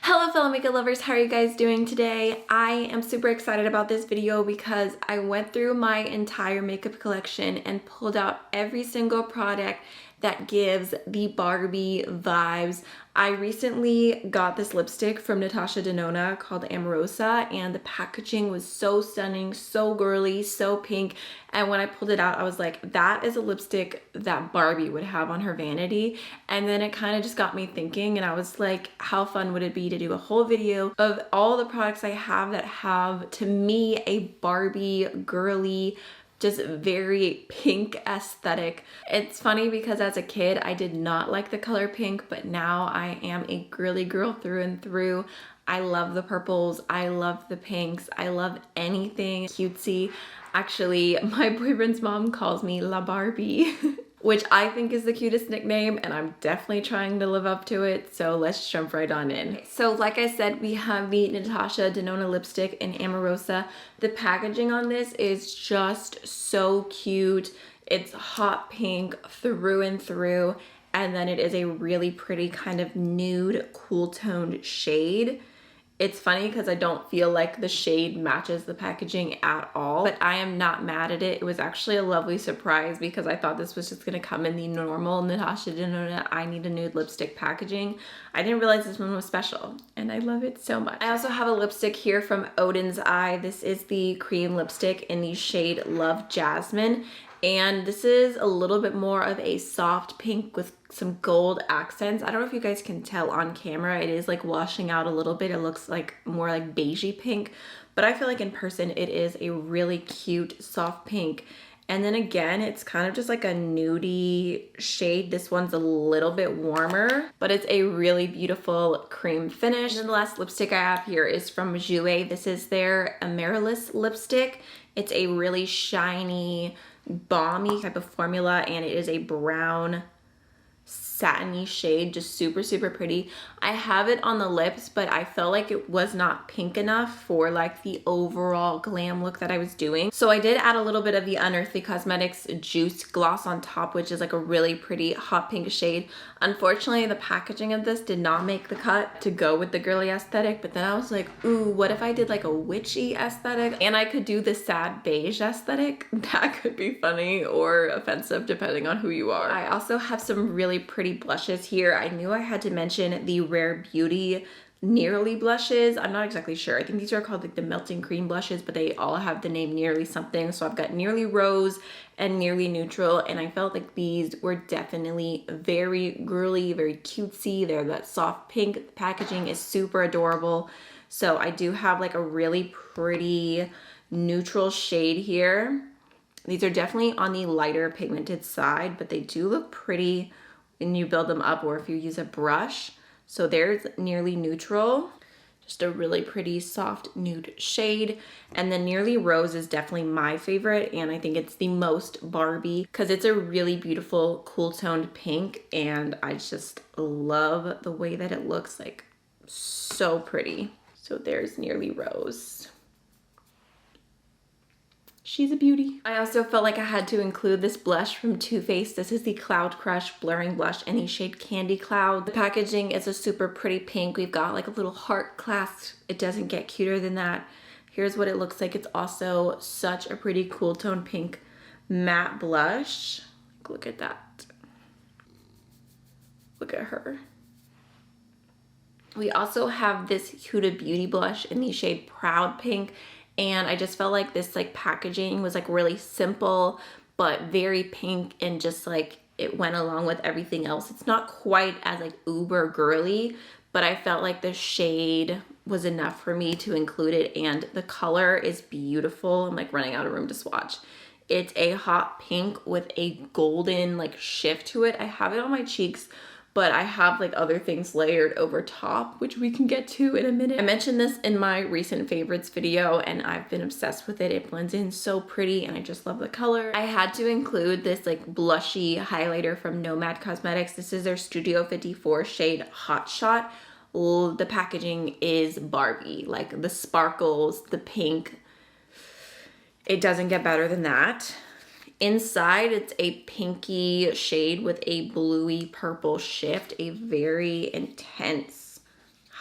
Hello fellow makeup lovers, how are you guys doing today? I am super excited about this video because I went through my entire makeup collection and pulled out every single product that gives the Barbie vibes. I recently got this lipstick from Natasha Denona called Amorosa, and the packaging was so stunning, so girly, so pink. And when I pulled it out, I was like, that is a lipstick that Barbie would have on her vanity. And then it kind of just got me thinking, and I was like, how fun would it be to do a whole video of all the products I have that have, to me, a Barbie girly, just very pink aesthetic. It's funny because as a kid, I did not like the color pink, but now I am a girly girl through and through. I love the purples, I love the pinks, I love anything cutesy. Actually, my boyfriend's mom calls me La Barbie, which I think is the cutest nickname, and I'm definitely trying to live up to it, so let's jump right on in. So like I said, we have the Natasha Denona lipstick in Amorosa. The packaging on this is just so cute. It's hot pink through and through, and then it is a really pretty kind of nude, cool toned shade. It's funny because I don't feel like the shade matches the packaging at all, but I am not mad at it. It was actually a lovely surprise because I thought this was just going to come in the normal Natasha Denona I Need a Nude lipstick packaging. I didn't realize this one was special, and I love it so much. I also have a lipstick here from Odin's Eye. This is the cream lipstick in the shade Love Jasmine. And this is a little bit more of a soft pink with some gold accents. I don't know if you guys can tell on camera. It is like washing out a little bit. It looks like more like beigey pink, but I feel like in person it is a really cute soft pink. And then again, it's kind of just like a nudie shade. This one's a little bit warmer, but it's a really beautiful cream finish. And then the last lipstick I have here is from Jouer. This is their Amaryllis lipstick. It's a really shiny, balmy type of formula, and it is a brown satiny shade, just super pretty. I have it on the lips, but I felt like it was not pink enough for like the overall glam look that I was doing. So I did add a little bit of the Unearthly Cosmetics Juice gloss on top, which is like a really pretty hot pink shade. Unfortunately, the packaging of this did not make the cut to go with the girly aesthetic, but then I was like, ooh, what if I did like a witchy aesthetic and I could do the sad beige aesthetic? That could be funny or offensive depending on who you are. I also have some really pretty blushes here. I knew I had to mention the Rare Beauty Nearly blushes. I'm not exactly sure. I think these are called like the melting cream blushes, but they all have the name Nearly something. So I've got Nearly Rose and Nearly Neutral, and I felt like these were definitely very girly, very cutesy. They're that soft pink. The packaging is super adorable. So I do have like a really pretty neutral shade here. These are definitely on the lighter pigmented side, but they do look pretty when you build them up or if you use a brush. So there's Nearly Neutral, just a really pretty soft nude shade. And then Nearly Rose is definitely my favorite, and I think it's the most Barbie because it's a really beautiful cool toned pink, and I just love the way that it looks, like so pretty. So there's Nearly Rose. She's a beauty. I also felt like I had to include this blush from Too Faced. This is the Cloud Crush Blurring Blush in the shade Candy Cloud. The packaging is a super pretty pink. We've got like a little heart clasp. It doesn't get cuter than that. Here's what it looks like. It's also such a pretty cool tone pink matte blush. Look at that. Look at her. We also have this Huda Beauty blush in the shade Proud Pink. And I just felt like this like packaging was like really simple, but very pink, and just like it went along with everything else. It's not quite as like uber girly, but I felt like the shade was enough for me to include it, and the color is beautiful. I'm like running out of room to swatch. It's a hot pink with a golden like shift to it. I have it on my cheeks, but I have like other things layered over top, which we can get to in a minute. I mentioned this in my recent favorites video, and I've been obsessed with it. It blends in so pretty, and I just love the color. I had to include this like blushy highlighter from Nomad Cosmetics. This is their Studio 54 shade Hot Shot. The packaging is Barbie, like the sparkles, the pink. It doesn't get better than that. Inside, it's a pinky shade with a bluey purple shift, a very intense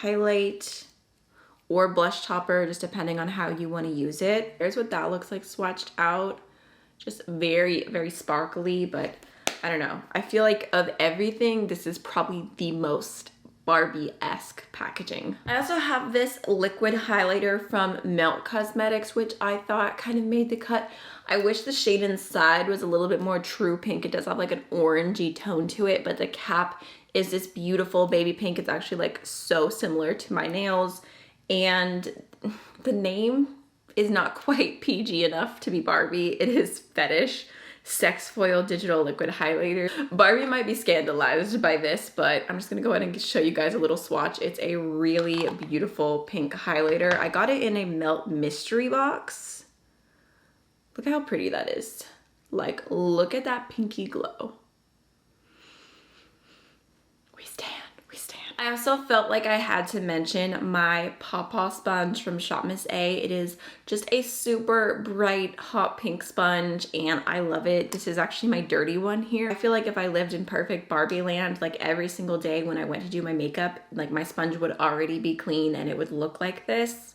highlight or blush topper, just depending on how you want to use it. Here's what that looks like swatched out. Just very, very sparkly, but I don't know. I feel like of everything, this is probably the most Barbie-esque packaging. I also have this liquid highlighter from Melt Cosmetics, which I thought kind of made the cut. I wish the shade inside was a little bit more true pink. It does have like an orangey tone to it, but the cap is this beautiful baby pink. It's actually like so similar to my nails, and the name is not quite PG enough to be Barbie. It is Fetish Sex Foil Digital Liquid Highlighter. Barbie might be scandalized by this, but I'm just gonna go ahead and show you guys a little swatch. It's a really beautiful pink highlighter. I got it in a Melt mystery box. Look at how pretty that is. Like, look at that pinky glow. We stand. I also felt like I had to mention my Pawpaw sponge from Shop Miss A. It is just a super bright hot pink sponge and I love it. This is actually my dirty one here. I feel like if I lived in perfect Barbie land, like every single day when I went to do my makeup, like my sponge would already be clean and it would look like this.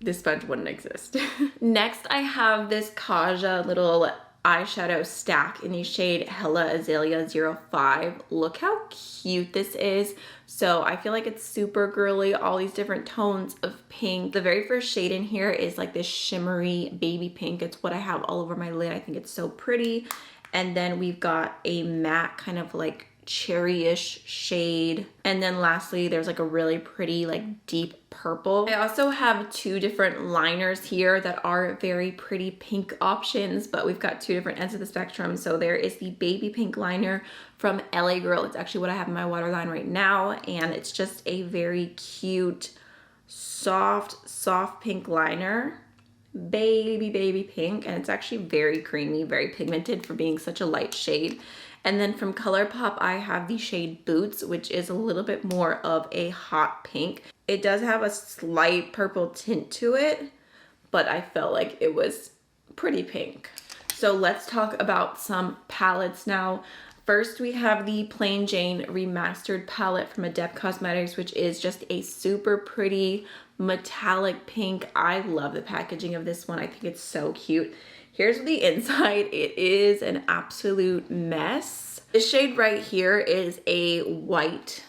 This sponge wouldn't exist. Next, I have this Kaja little eyeshadow stack in the shade Hella Azalea 05. Look how cute this is. So I feel like it's super girly, all these different tones of pink. The very first shade in here is like this shimmery baby pink. It's what I have all over my lid. I think it's so pretty. And then we've got a matte kind of like cherry-ish shade. And then lastly, there's like a really pretty like deep purple. I also have two different liners here that are very pretty pink options, but we've got two different ends of the spectrum. So there is the baby pink liner from LA Girl. It's actually what I have in my waterline right now, and it's just a very cute, soft pink liner. Baby pink, and it's actually very creamy, very pigmented for being such a light shade. And then from ColourPop, I have the shade Boots, which is a little bit more of a hot pink. It does have a slight purple tint to it, but I felt like it was pretty pink. So let's talk about some palettes now. First, we have the Plain Jane Remastered palette from Adept Cosmetics, which is just a super pretty metallic pink. I love the packaging of this one. I think it's so cute. Here's the inside. It is an absolute mess. This shade right here is a white,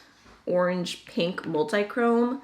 orange, pink multi-chrome,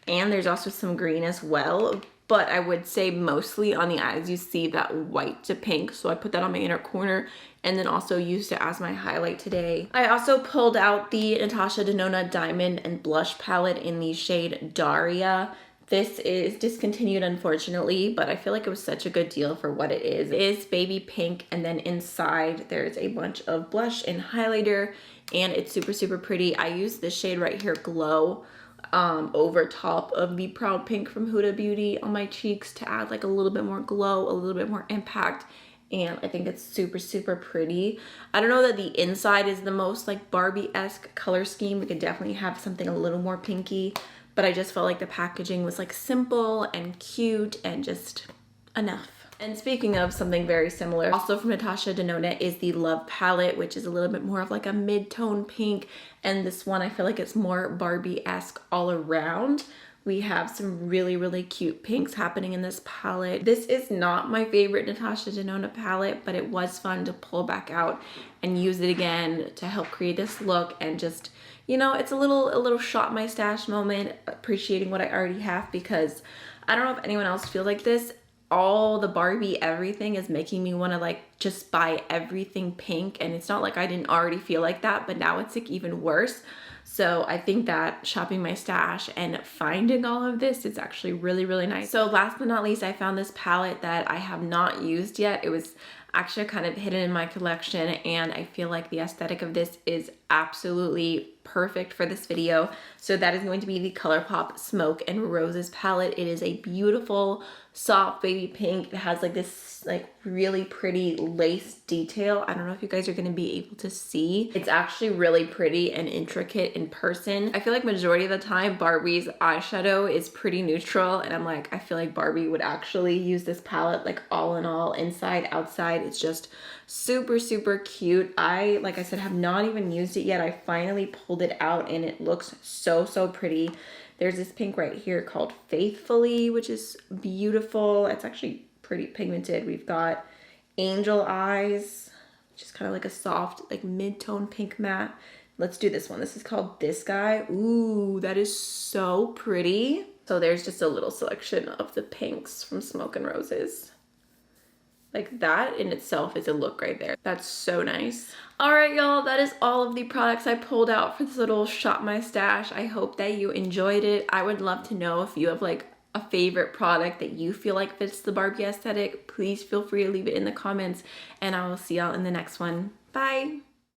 and there's also some green as well. But I would say mostly on the eyes you see that white to pink. So I put that on my inner corner and then also used it as my highlight today. I also pulled out the Natasha Denona Diamond and Blush palette in the shade Darya. This is discontinued unfortunately, but I feel like it was such a good deal for what it is. It is baby pink, and then inside there's a bunch of blush and highlighter, and it's super pretty. I use this shade right here, Glow, over top of the Proud Pink from Huda Beauty on my cheeks to add like a little bit more glow, a little bit more impact, and I think it's super pretty. I don't know that the inside is the most like Barbie-esque color scheme. We could definitely have something a little more pinky, but I just felt like the packaging was like simple and cute and just enough. And speaking of something very similar, also from Natasha Denona is the Love palette, which is a little bit more of like a mid-tone pink. And this one, I feel like it's more Barbie-esque all around. We have some really cute pinks happening in this palette. This is not my favorite Natasha Denona palette, but it was fun to pull back out and use it again to help create this look, and just, you know, it's a little shot my stash moment, appreciating what I already have, because I don't know if anyone else feels like this. All the Barbie everything is making me want to like just buy everything pink, and it's not like I didn't already feel like that, but now it's like even worse. So I think that shopping my stash and finding all of this is actually really nice. So last but not least, I found this palette that I have not used yet. It was actually kind of hidden in my collection, and I feel like the aesthetic of this is absolutely perfect for this video. So that is going to be the ColourPop Smoke and Roses palette. It is a beautiful soft baby pink. It has like this like really pretty lace detail. I don't know if you guys are going to be able to see. It's actually really pretty and intricate in person. I feel like majority of the time Barbie's eyeshadow is pretty neutral, and I'm like, I feel like Barbie would actually use this palette like all in all, inside outside. It's just super cute. I, like I said, have not even used it it yet. I finally pulled it out and it looks so, so pretty. There's this pink right here called Faithfully, which is beautiful. It's actually pretty pigmented. We've got Angel Eyes, which is kind of like a soft, like mid-tone pink matte. Let's do this one. This is called This Guy. Ooh, that is so pretty. So there's just a little selection of the pinks from Smoke and Roses. Like that in itself is a look right there. That's so nice. All right, y'all, that is all of the products I pulled out for this little Shop My Stash. I hope that you enjoyed it. I would love to know if you have like a favorite product that you feel like fits the Barbie aesthetic. Please feel free to leave it in the comments, and I will see y'all in the next one. Bye.